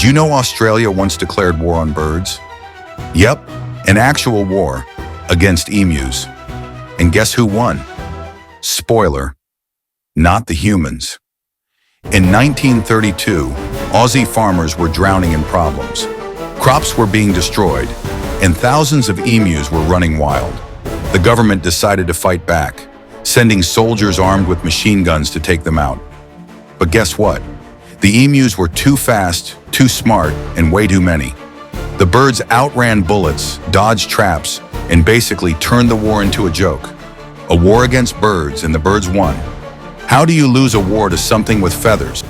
Did you know Australia once declared war on birds? Yep, an actual war against emus. And guess who won? Spoiler, not the humans. In 1932, Aussie farmers were drowning in problems. Crops were being destroyed, and thousands of emus were running wild. The government decided to fight back, sending soldiers armed with machine guns to take them out. But guess what? The emus were too fast, too smart, and way too many. The birds outran bullets, dodged traps, and basically turned the war into a joke. A war against birds, and the birds won. How do you lose a war to something with feathers?